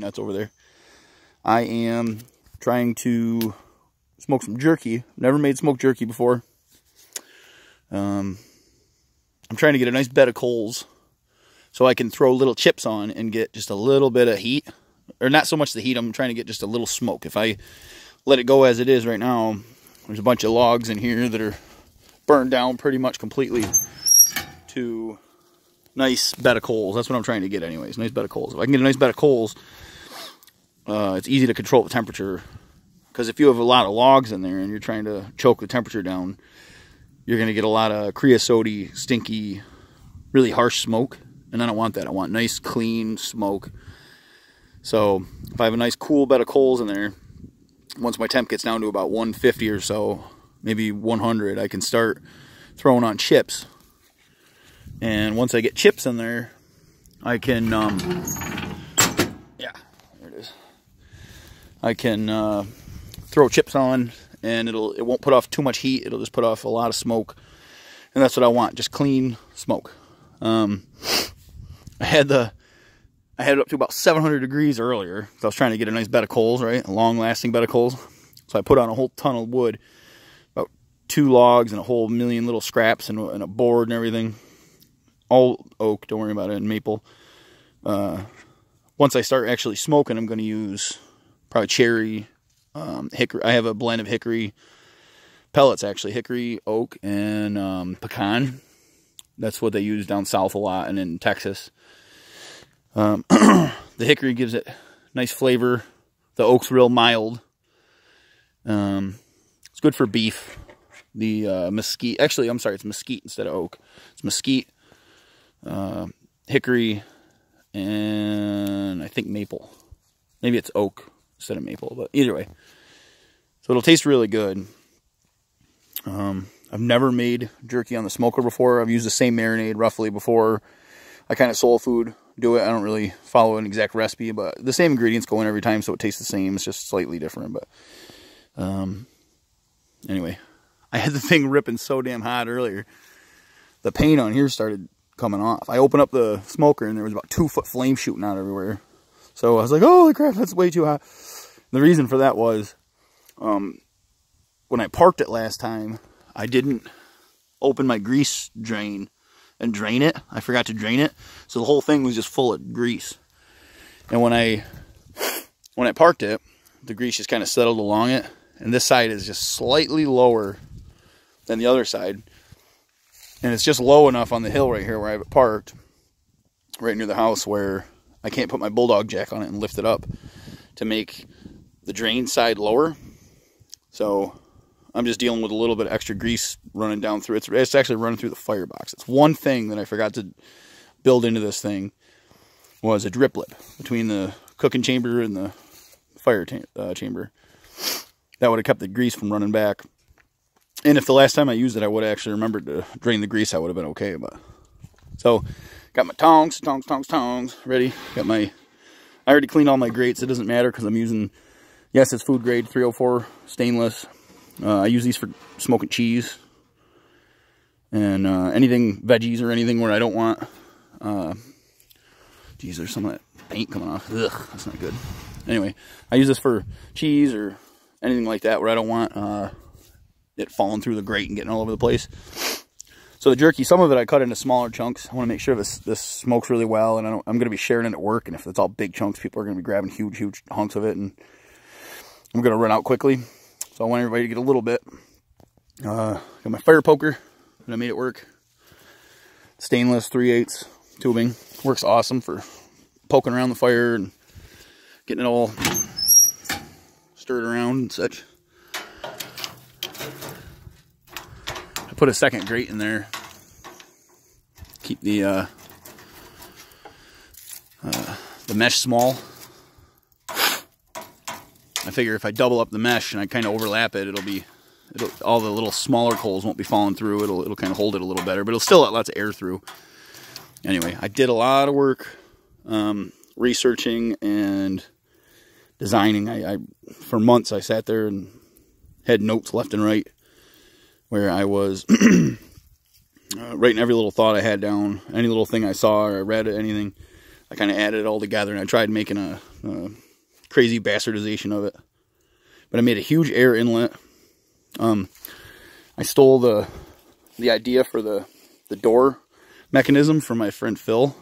nuts over there. I am trying to smoke some jerky. Never made smoked jerky before. I'm trying to get a nice bed of coals so I can throw little chips on and get just a little bit of heat. Or not so much the heat, I'm trying to get just a little smoke. If I let it go as it is right now, there's a bunch of logs in here that are burned down pretty much completely to nice bed of coals. That's what I'm trying to get anyways, nice bed of coals. If I can get a nice bed of coals, it's easy to control the temperature. Because if you have a lot of logs in there and you're trying to choke the temperature down, you're going to get a lot of creosote-y, stinky, really harsh smoke. And I don't want that. I want nice, clean smoke. So if I have a nice cool bed of coals in there, once my temp gets down to about 150 or so, maybe 100, I can start throwing on chips. And once I get chips in there, I can, yeah, there it is. I can throw chips on, and it won't put off too much heat. It'll just put off a lot of smoke, and that's what I want, just clean smoke. I had it up to about 700 degrees earlier, so I was trying to get a nice bed of coals, right? A long-lasting bed of coals. So I put on a whole ton of wood, about 2 logs and a whole million little scraps and a board and everything. All oak, don't worry about it, and maple. Once I start actually smoking, I'm going to use probably cherry, hickory. I have a blend of hickory pellets, actually, hickory, oak, and pecan. That's what they use down south a lot and in Texas. The hickory gives it nice flavor. The oak's real mild. It's good for beef. The mesquite, actually, I'm sorry, it's mesquite instead of oak. It's mesquite, hickory, and I think maple. Maybe it's oak instead of maple, but either way. So it'll taste really good. I've never made jerky on the smoker before. I've used the same marinade roughly before. I kind of soul food do it. I don't really follow an exact recipe, but the same ingredients go in every time, so it tastes the same. It's just slightly different. But anyway, I had the thing ripping so damn hot earlier. The paint on here started coming off. I opened up the smoker and there was about 2-foot flame shooting out everywhere. So I was like, holy crap, that's way too hot. The reason for that was when I parked it last time, I didn't open my grease drain and drain it. I forgot to drain it. So the whole thing was just full of grease. And when I parked it, the grease just kind of settled along it. And this side is just slightly lower than the other side. And it's just low enough on the hill right here where I have it parked, right near the house, where I can't put my bulldog jack on it and lift it up to make the drain side lower. So I'm just dealing with a little bit of extra grease running down through. It's actually running through the firebox. It's one thing that I forgot to build into this thing was a drip lip between the cooking chamber and the fire chamber. That would have kept the grease from running back. And if the last time I used it, I would have actually remembered to drain the grease, I would have been okay. But so got my tongs ready. I already cleaned all my grates. It doesn't matter because I'm using, yes, it's food grade 304 stainless. I use these for smoking cheese and anything, veggies or anything where I don't want, geez, there's some of that paint coming off. Ugh, that's not good. Anyway, I use this for cheese or anything like that where I don't want it falling through the grate and getting all over the place. So the jerky, some of it I cut into smaller chunks. I want to make sure this smokes really well, and I'm going to be sharing it at work, and if it's all big chunks, people are going to be grabbing huge hunks of it, and I'm going to run out quickly. So I want everybody to get a little bit. Got my fire poker that I made at work. Stainless 3/8 tubing. Works awesome for poking around the fire and getting it all stirred around and such. I put a second grate in there. Keep the mesh small. I figure if I double up the mesh and I kind of overlap it, all the little smaller coals won't be falling through. It'll kind of hold it a little better, but it'll still let lots of air through. Anyway, I did a lot of work researching and designing. For months I sat there and had notes left and right where I was writing every little thought I had down, any little thing I saw or I read, anything. I kind of added it all together, and I tried making a crazy bastardization of it. But I made a huge air inlet. I stole the idea for the door mechanism from my friend Phil.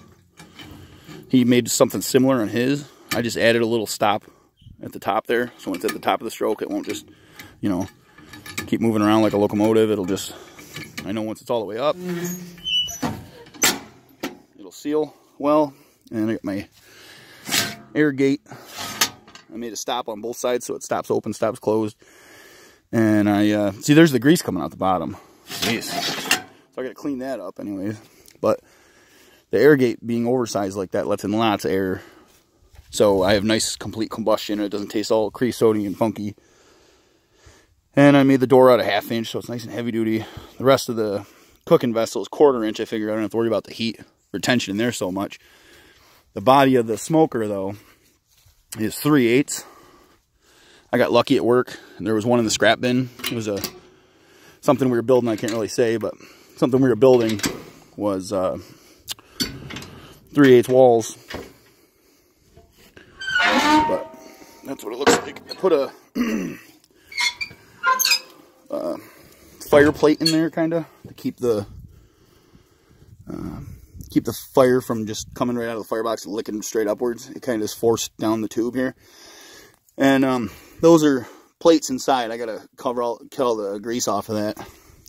He made something similar on his. I just added a little stop at the top there. So when it's at the top of the stroke, it won't just, you know, keep moving around like a locomotive. It'll just, I know once it's all the way up, it'll seal well. And I got my air gate. I made a stop on both sides so it stops open, stops closed. And I, see, there's the grease coming out the bottom. Jeez. So I got to clean that up anyways. But the air gate being oversized like that lets in lots of air. So I have nice complete combustion. It doesn't taste all creosoty and funky. And I made the door out of 1/2 inch, so it's nice and heavy duty. The rest of the cooking vessel is 1/4 inch. I figured I don't have to worry about the heat retention in there so much. The body of the smoker, though, is 3/8. I got lucky at work, and there was one in the scrap bin. It was something we were building, I can't really say, but something we were building was 3/8 walls. But that's what it looks like. I put a fire plate in there, kind of, to keep the fire from just coming right out of the firebox and licking straight upwards. It kind of is forced down the tube here. And those are plates inside. I gotta cut all the grease off of that,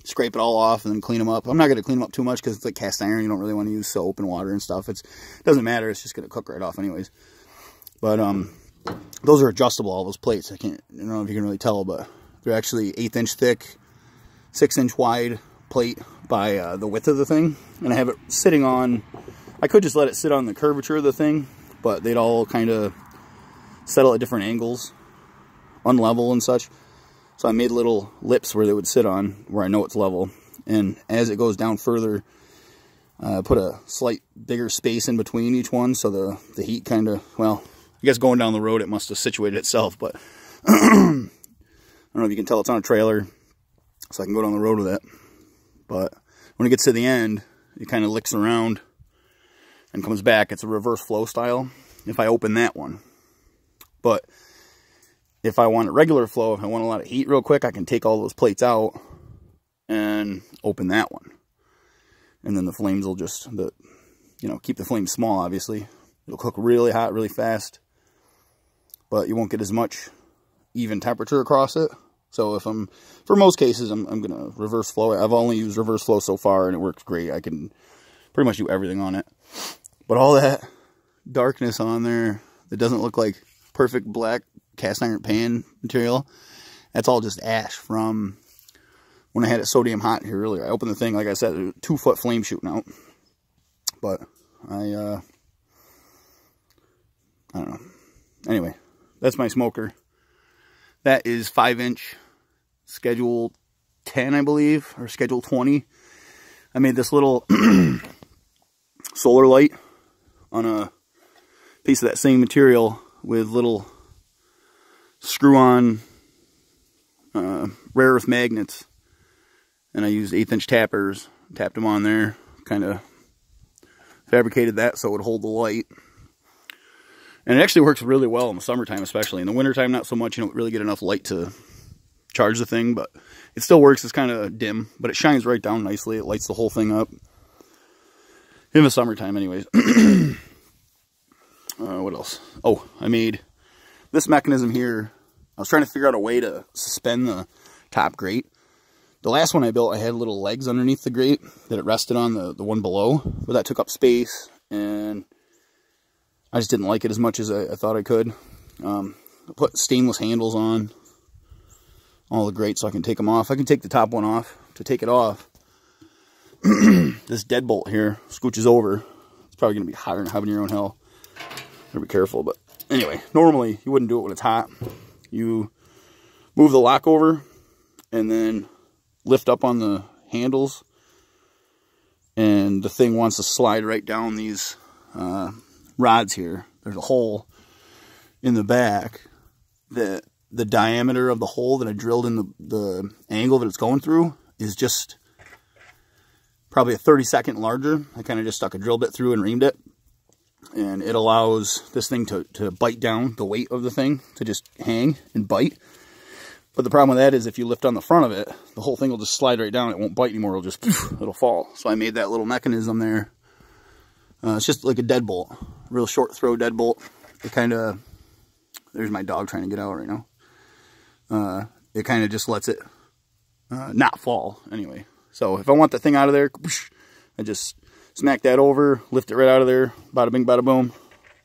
scrape it all off, and then clean them up. I'm not gonna clean them up too much because it's like cast iron. You don't really want to use soap and water and stuff. It doesn't matter. It's just gonna cook right off anyways. But those are adjustable. All those plates. I don't know if you can really tell, but they're actually 1/8 inch thick, 6 inch wide plate by the width of the thing, and I have it sitting on. I could just let it sit on the curvature of the thing, but they'd all kind of settle at different angles, unlevel and such. So I made little lips where they would sit on, where I know it's level. And as it goes down further, put a slight bigger space in between each one, so the heat kind of, well, I guess going down the road it must have situated itself, but I don't know if you can tell it's on a trailer, so I can go down the road with it. But when it gets to the end, it kind of licks around and comes back. It's a reverse flow style if I open that one. But if I want a regular flow, if I want a lot of heat real quick, I can take all those plates out and open that one. And then the flames will just, keep the flames small, obviously. It'll cook really hot, really fast. But you won't get as much even temperature across it. So for most cases, I'm going to reverse flow it. I've only used reverse flow so far, and it works great. I can pretty much do everything on it. But all that darkness on there that doesn't look like perfect black cast iron pan material, that's all just ash from when I had it sodium hot here earlier. I opened the thing, like I said, a 2-foot flame shooting out. But I don't know. Anyway, that's my smoker. That is 5 inch schedule 10, I believe, or schedule 20. I made this little solar light on a piece of that same material with little screw-on rare earth magnets. And I used 1/8 inch tappers, tapped them on there, kind of fabricated that so it would hold the light. And it actually works really well in the summertime, especially. In the wintertime, not so much. You don't really get enough light to charge the thing, but it still works. It's kind of dim, but it shines right down nicely. It lights the whole thing up. In the summertime, anyways. What else? Oh, I made this mechanism here. I was trying to figure out a way to suspend the top grate. The last one I built, I had little legs underneath the grate that it rested on, the one below, but that took up space, and I just didn't like it as much as I thought I could. I put stainless handles on all the grates so I can take them off. I can take the top one off. To take it off, this deadbolt here scooches over. It's probably going to be hotter than heaven your own hell. Gotta be careful, but anyway, normally you wouldn't do it when it's hot. You move the lock over and then lift up on the handles, and the thing wants to slide right down these rods here. There's a hole in the back that the diameter of the hole that I drilled in the angle that it's going through is just probably a 32nd larger. I kind of just stuck a drill bit through and reamed it. and it allows this thing to bite down, the weight of the thing to just hang and bite. But the problem with that is if you lift on the front of it, the whole thing will just slide right down. It won't bite anymore. It'll just, it'll fall. So I made that little mechanism there. It's just like a deadbolt, real short throw deadbolt. It kind of, there's my dog trying to get out right now. It kind of just lets it not fall anyway. So if I want the thing out of there, I just smack that over, lift it right out of there, bada bing, bada boom.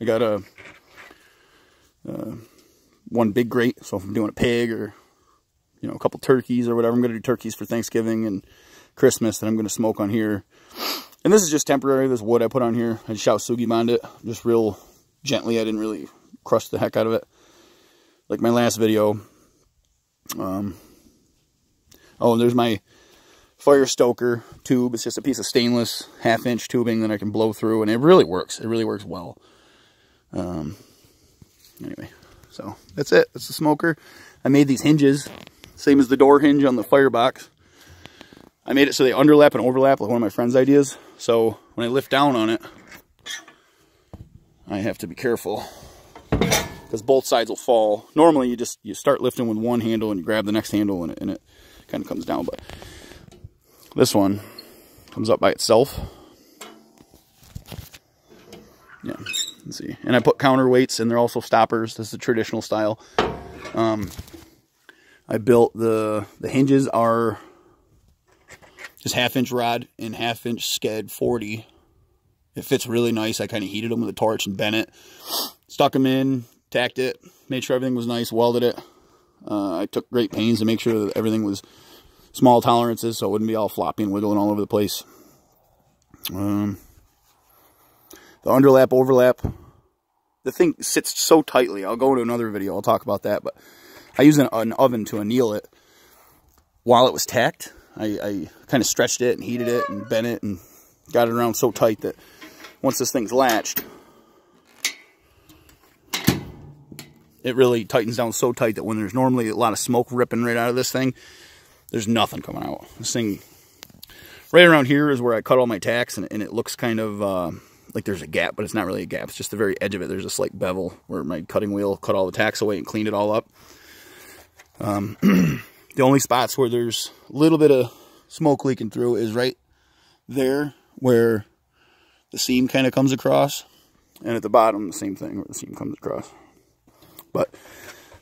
I got a one big grate, so if I'm doing a pig or, you know, a couple turkeys or whatever, I'm going to do turkeys for Thanksgiving and Christmas that I'm going to smoke on here. And this is just temporary, this wood I put on here. I just Shao-Sugi bond it, just real gently. I didn't really crush the heck out of it. Like my last video. Oh, and there's my fire stoker tube. It's just a piece of stainless 1/2-inch tubing that I can blow through, and it really works. It really works well. Anyway, so that's it. That's the smoker. I made these hinges, same as the door hinge on the firebox. I made it so they underlap and overlap, like one of my friend's ideas. So when I lift down on it, I have to be careful because both sides will fall. Normally you start lifting with one handle and you grab the next handle and it kind of comes down, but this one comes up by itself. Yeah, let's see. And I put counterweights and they're also stoppers. This is the traditional style. I built the hinges are just 1/2-inch rod and 1/2-inch sked 40. It fits really nice. I kind of heated them with a torch and bent it. Stuck them in, tacked it, made sure everything was nice, welded it. I took great pains to make sure that everything was small tolerances so it wouldn't be all floppy and wiggling all over the place. The underlap, overlap, the thing sits so tightly. I'll go into another video, I'll talk about that, but I used an oven to anneal it while it was tacked. I kind of stretched it and heated it and bent it and got it around so tight that once this thing's latched, it really tightens down so tight that when there's normally a lot of smoke ripping right out of this thing, there's nothing coming out. This thing, right around here is where I cut all my tacks, and it looks kind of like there's a gap, but it's not really a gap. It's just the very edge of it. There's a slight bevel where my cutting wheel cut all the tacks away and cleaned it all up. The only spots where there's a little bit of smoke leaking through is right there where the seam kind of comes across, and at the bottom the same thing where the seam comes across. But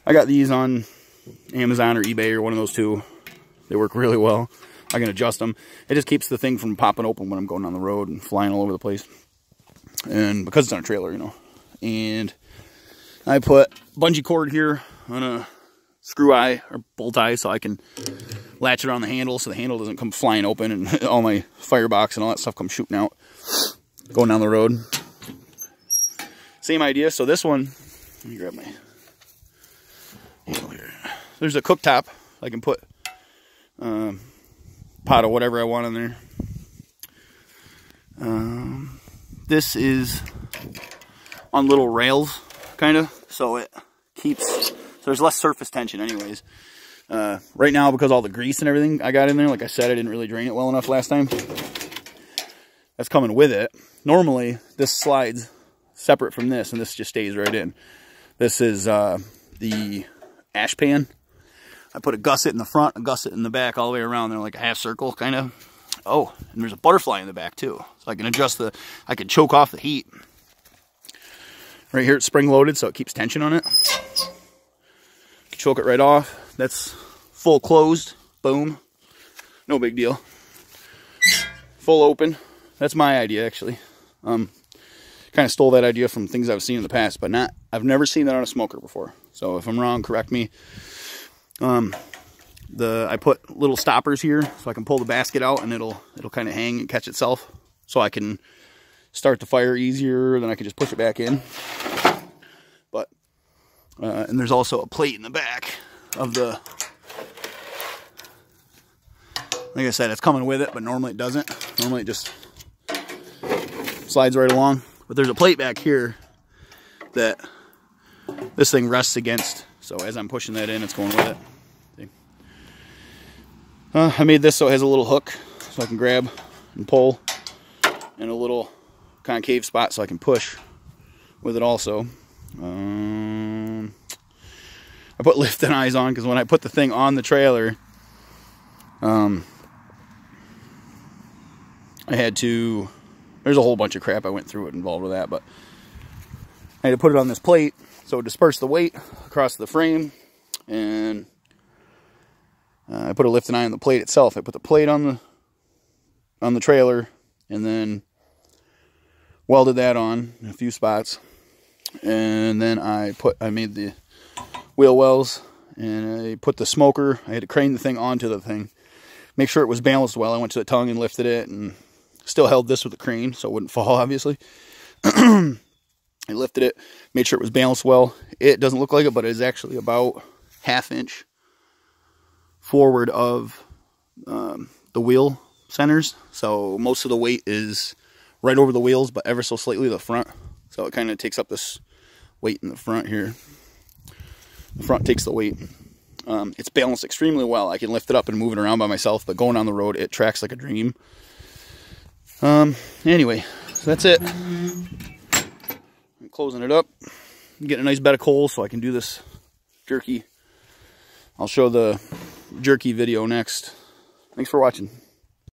I got these on Amazon or eBay or one of those two. They work really well. I can adjust them. It just keeps the thing from popping open when I'm going down the road and flying all over the place. And because it's on a trailer, you know. And I put bungee cord here on a screw eye or bolt eye so I can latch it on the handle so the handle doesn't come flying open and all my firebox and all that stuff comes shooting out going down the road. Same idea. So this one, let me grab my handle here. There's a cooktop. I can put pot of whatever I want in there. This is on little rails, kind of, so it keeps, so there's less surface tension anyways. Right now, because all the grease and everything I got in there, like I said, I didn't really drain it well enough last time. That's coming with it. Normally, this slides separate from this, and this just stays right in. This is the ash pan. I put a gusset in the front, a gusset in the back, all the way around there, like a half circle, kind of. Oh, and there's a butterfly in the back, too. So I can adjust I can choke off the heat. Right here, it's spring-loaded, so it keeps tension on it. Choke it right off. That's full closed. Boom. No big deal. Full open. That's my idea, actually. Kind of stole that idea from things I've seen in the past, but I've never seen that on a smoker before. So if I'm wrong, correct me. I put little stoppers here so I can pull the basket out and it'll kind of hang and catch itself. So I can start the fire easier, then I can just push it back in. But and there's also a plate in the back of the, like I said, it's coming with it, but normally it doesn't. Normally it just slides right along. But there's a plate back here that this thing rests against. So as I'm pushing that in, it's going with it. See? I made this so it has a little hook so I can grab and pull, and a little concave spot so I can push with it also. I put lifting eyes on because when I put the thing on the trailer, I had to, there's a whole bunch of crap I went through it involved with that, but I had to put it on this plate so it dispersed the weight across the frame, and I put a lifting eye on the plate itself. I put the plate on the trailer and then welded that on in a few spots, and then I made the wheel wells, and I put the smoker. I had to crane the thing onto the thing, make sure it was balanced well. I went to the tongue and lifted it, and still held this with the crane so it wouldn't fall, obviously. I lifted it, made sure it was balanced well. It doesn't look like it, but it is actually about ½ inch forward of the wheel centers. So most of the weight is right over the wheels, but ever so slightly the front. So it kind of takes up this weight in the front here. The front takes the weight. It's balanced extremely well. I can lift it up and move it around by myself, but going on the road, it tracks like a dream. Anyway, so that's it. I'm closing it up. I'm getting a nice bed of coals so I can do this jerky. I'll show the jerky video next. Thanks for watching.